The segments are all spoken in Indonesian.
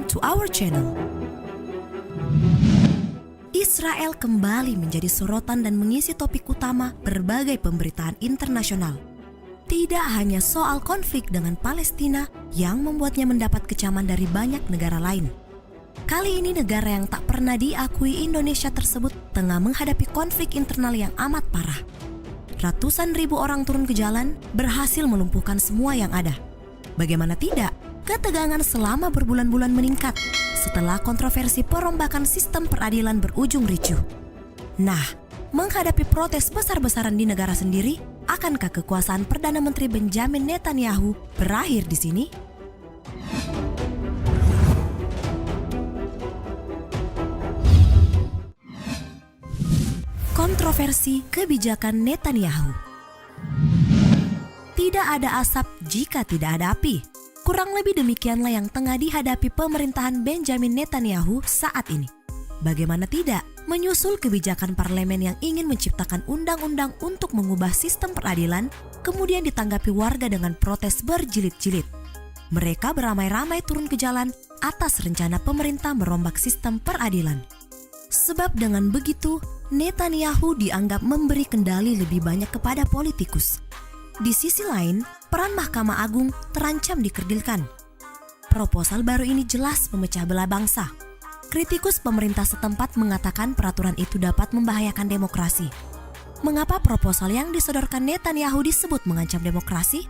to our channel. Israel kembali menjadi sorotan dan mengisi topik utama berbagai pemberitaan internasional. Tidak hanya soal konflik dengan Palestina yang membuatnya mendapat kecaman dari banyak negara lain. Kali ini negara yang tak pernah diakui Indonesia tersebut tengah menghadapi konflik internal yang amat parah. Ratusan ribu orang turun ke jalan berhasil melumpuhkan semua yang ada. Bagaimana tidak, ketegangan selama berbulan-bulan meningkat setelah kontroversi perombakan sistem peradilan berujung ricuh. Nah, menghadapi protes besar-besaran di negara sendiri, akankah kekuasaan Perdana Menteri Benjamin Netanyahu berakhir di sini? Kontroversi kebijakan Netanyahu. Tidak ada asap jika tidak ada api. Kurang lebih demikianlah yang tengah dihadapi pemerintahan Benjamin Netanyahu saat ini. Bagaimana tidak, menyusul kebijakan parlemen yang ingin menciptakan undang-undang untuk mengubah sistem peradilan, kemudian ditanggapi warga dengan protes berjilid-jilid. Mereka beramai-ramai turun ke jalan atas rencana pemerintah merombak sistem peradilan. Sebab dengan begitu, Netanyahu dianggap memberi kendali lebih banyak kepada politikus. Di sisi lain, peran Mahkamah Agung terancam dikerdilkan. Proposal baru ini jelas memecah belah bangsa. Kritikus pemerintah setempat mengatakan peraturan itu dapat membahayakan demokrasi. Mengapa proposal yang disodorkan Netanyahu disebut mengancam demokrasi?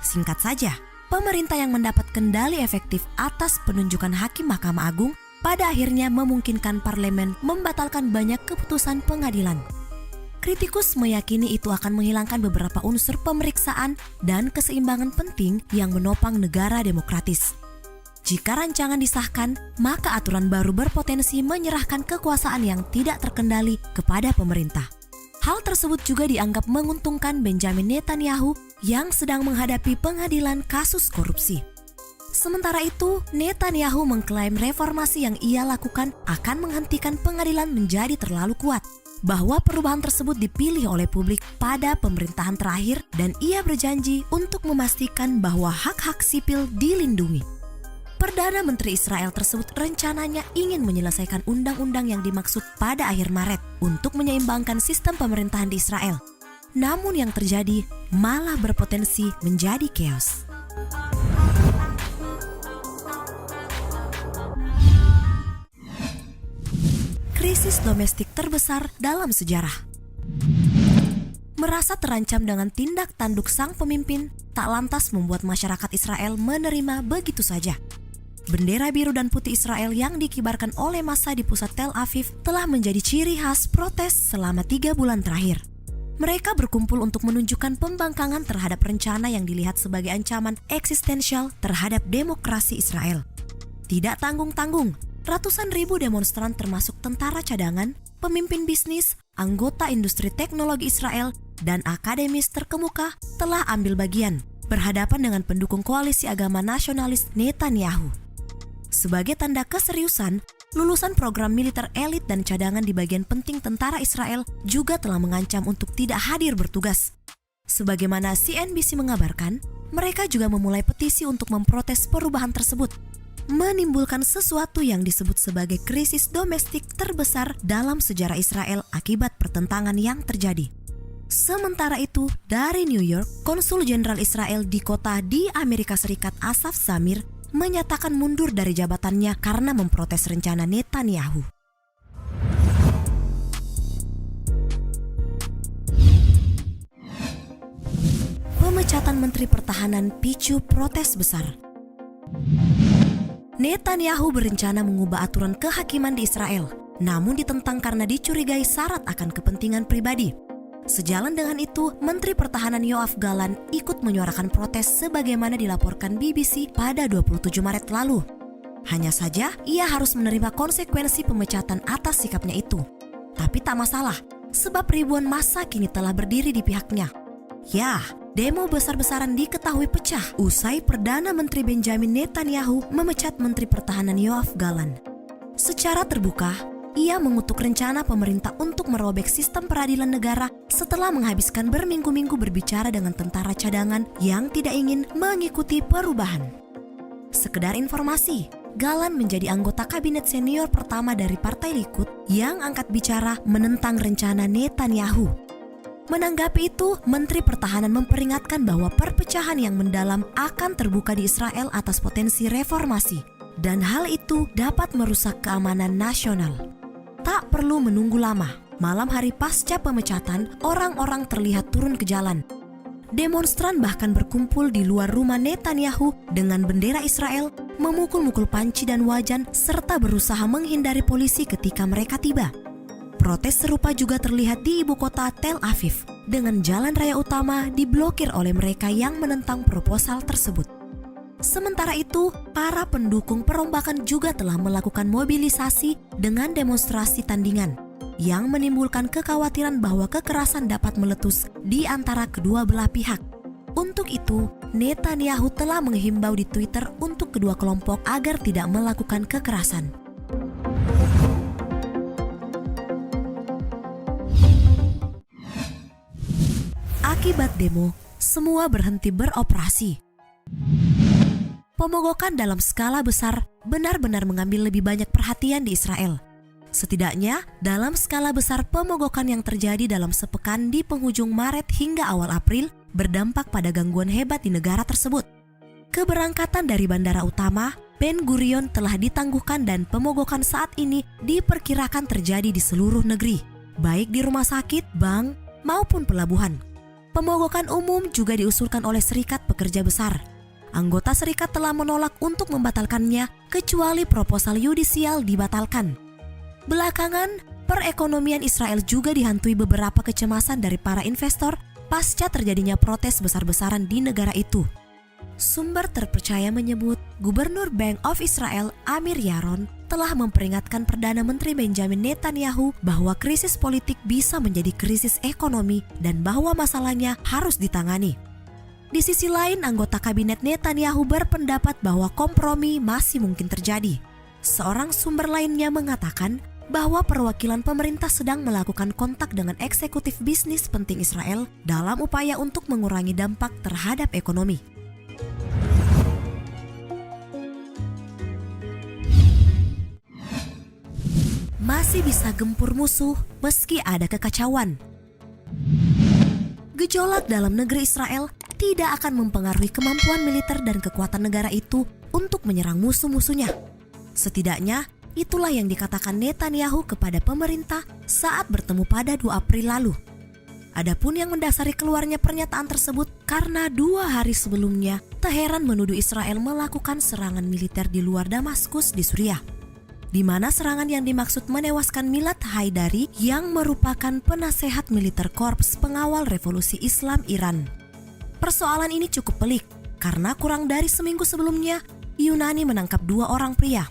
Singkat saja, pemerintah yang mendapat kendali efektif atas penunjukan hakim Mahkamah Agung pada akhirnya memungkinkan parlemen membatalkan banyak keputusan pengadilan. Kritikus meyakini itu akan menghilangkan beberapa unsur pemeriksaan dan keseimbangan penting yang menopang negara demokratis. Jika rancangan disahkan, maka aturan baru berpotensi menyerahkan kekuasaan yang tidak terkendali kepada pemerintah. Hal tersebut juga dianggap menguntungkan Benjamin Netanyahu yang sedang menghadapi pengadilan kasus korupsi. Sementara itu, Netanyahu mengklaim reformasi yang ia lakukan akan menghentikan pengadilan menjadi terlalu kuat, bahwa perubahan tersebut dipilih oleh publik pada pemerintahan terakhir dan ia berjanji untuk memastikan bahwa hak-hak sipil dilindungi. Perdana Menteri Israel tersebut rencananya ingin menyelesaikan undang-undang yang dimaksud pada akhir Maret untuk menyeimbangkan sistem pemerintahan di Israel. Namun yang terjadi malah berpotensi menjadi chaos. Krisis domestik terbesar dalam sejarah. Merasa terancam dengan tindak tanduk sang pemimpin, tak lantas membuat masyarakat Israel menerima begitu saja. Bendera biru dan putih Israel yang dikibarkan oleh massa di pusat Tel Aviv telah menjadi ciri khas protes selama 3 bulan terakhir. Mereka berkumpul untuk menunjukkan pembangkangan terhadap rencana yang dilihat sebagai ancaman eksistensial terhadap demokrasi Israel. Tidak tanggung-tanggung, ratusan ribu demonstran termasuk tentara cadangan, pemimpin bisnis, anggota industri teknologi Israel, dan akademis terkemuka telah ambil bagian berhadapan dengan pendukung koalisi agama nasionalis Netanyahu. Sebagai tanda keseriusan, lulusan program militer elit dan cadangan di bagian penting tentara Israel juga telah mengancam untuk tidak hadir bertugas. Sebagaimana CNBC mengabarkan, mereka juga memulai petisi untuk memprotes perubahan tersebut, menimbulkan sesuatu yang disebut sebagai krisis domestik terbesar dalam sejarah Israel akibat pertentangan yang terjadi. Sementara itu, dari New York, Konsul Jenderal Israel di kota di Amerika Serikat Asaf Zamir menyatakan mundur dari jabatannya karena memprotes rencana Netanyahu. Pemecatan Menteri Pertahanan picu protes besar. Netanyahu berencana mengubah aturan kehakiman di Israel, namun ditentang karena dicurigai syarat akan kepentingan pribadi. Sejalan dengan itu, Menteri Pertahanan Yoav Gallant ikut menyuarakan protes sebagaimana dilaporkan BBC pada 27 Maret lalu. Hanya saja, ia harus menerima konsekuensi pemecatan atas sikapnya itu. Tapi tak masalah, sebab ribuan massa kini telah berdiri di pihaknya. Ya, demo besar-besaran diketahui pecah usai Perdana Menteri Benjamin Netanyahu memecat Menteri Pertahanan Yoav Gallant. Secara terbuka, ia mengutuk rencana pemerintah untuk merobek sistem peradilan negara setelah menghabiskan berminggu-minggu berbicara dengan tentara cadangan yang tidak ingin mengikuti perubahan. Sekedar informasi, Galan menjadi anggota kabinet senior pertama dari Partai Likud yang angkat bicara menentang rencana Netanyahu. Menanggapi itu, Menteri Pertahanan memperingatkan bahwa perpecahan yang mendalam akan terbuka di Israel atas potensi reformasi, dan hal itu dapat merusak keamanan nasional. Tak perlu menunggu lama, malam hari pasca pemecatan, orang-orang terlihat turun ke jalan. Demonstran bahkan berkumpul di luar rumah Netanyahu dengan bendera Israel, memukul-mukul panci dan wajan, serta berusaha menghindari polisi ketika mereka tiba. Protes serupa juga terlihat di ibu kota Tel Aviv, dengan jalan raya utama diblokir oleh mereka yang menentang proposal tersebut. Sementara itu, para pendukung perombakan juga telah melakukan mobilisasi dengan demonstrasi tandingan, yang menimbulkan kekhawatiran bahwa kekerasan dapat meletus di antara kedua belah pihak. Untuk itu, Netanyahu telah menghimbau di Twitter untuk kedua kelompok agar tidak melakukan kekerasan. Akibat demo, semua berhenti beroperasi. Pemogokan dalam skala besar benar-benar mengambil lebih banyak perhatian di Israel. Setidaknya, dalam skala besar pemogokan yang terjadi dalam sepekan di penghujung Maret hingga awal April berdampak pada gangguan hebat di negara tersebut. Keberangkatan dari bandara utama, Ben Gurion telah ditangguhkan dan pemogokan saat ini diperkirakan terjadi di seluruh negeri, baik di rumah sakit, bank, maupun pelabuhan. Pemogokan umum juga diusulkan oleh Serikat Pekerja Besar. Anggota serikat telah menolak untuk membatalkannya kecuali proposal yudisial dibatalkan. Belakangan, perekonomian Israel juga dihantui beberapa kecemasan dari para investor pasca terjadinya protes besar-besaran di negara itu. Sumber terpercaya menyebut Gubernur Bank of Israel Amir Yaron telah memperingatkan Perdana Menteri Benjamin Netanyahu bahwa krisis politik bisa menjadi krisis ekonomi dan bahwa masalahnya harus ditangani. Di sisi lain, anggota kabinet Netanyahu berpendapat bahwa kompromi masih mungkin terjadi. Seorang sumber lainnya mengatakan bahwa perwakilan pemerintah sedang melakukan kontak dengan eksekutif bisnis penting Israel dalam upaya untuk mengurangi dampak terhadap ekonomi. Masih bisa gempur musuh meski ada kekacauan. Gejolak dalam negeri Israel tidak akan mempengaruhi kemampuan militer dan kekuatan negara itu untuk menyerang musuh-musuhnya. Setidaknya, itulah yang dikatakan Netanyahu kepada pemerintah saat bertemu pada 2 April lalu. Adapun yang mendasari keluarnya pernyataan tersebut karena 2 hari sebelumnya Teheran menuduh Israel melakukan serangan militer di luar Damaskus di Suriah, di mana serangan yang dimaksud menewaskan Milad Haidari yang merupakan penasehat militer Korps Pengawal Revolusi Islam Iran. Persoalan ini cukup pelik karena kurang dari seminggu sebelumnya Yunani menangkap 2 orang pria.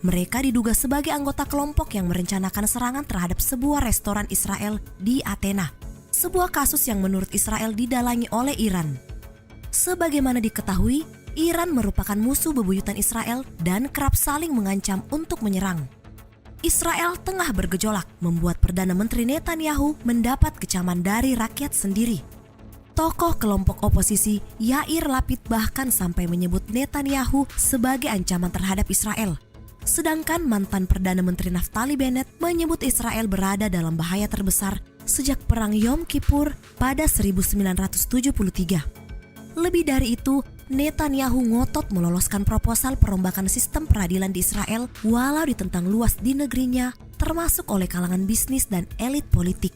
Mereka diduga sebagai anggota kelompok yang merencanakan serangan terhadap sebuah restoran Israel di Athena, sebuah kasus yang menurut Israel didalangi oleh Iran. Sebagaimana diketahui, Iran merupakan musuh bebuyutan Israel dan kerap saling mengancam untuk menyerang. Israel tengah bergejolak membuat Perdana Menteri Netanyahu mendapat kecaman dari rakyat sendiri. Tokoh kelompok oposisi Yair Lapid bahkan sampai menyebut Netanyahu sebagai ancaman terhadap Israel. Sedangkan mantan Perdana Menteri Naftali Bennett menyebut Israel berada dalam bahaya terbesar sejak Perang Yom Kippur pada 1973. Lebih dari itu, Netanyahu ngotot meloloskan proposal perombakan sistem peradilan di Israel walau ditentang luas di negerinya, termasuk oleh kalangan bisnis dan elit politik.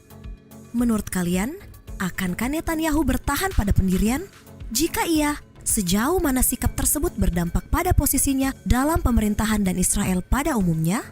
Menurut kalian, akankah Netanyahu bertahan pada pendirian? Jika iya, sejauh mana sikap tersebut berdampak pada posisinya dalam pemerintahan dan Israel pada umumnya?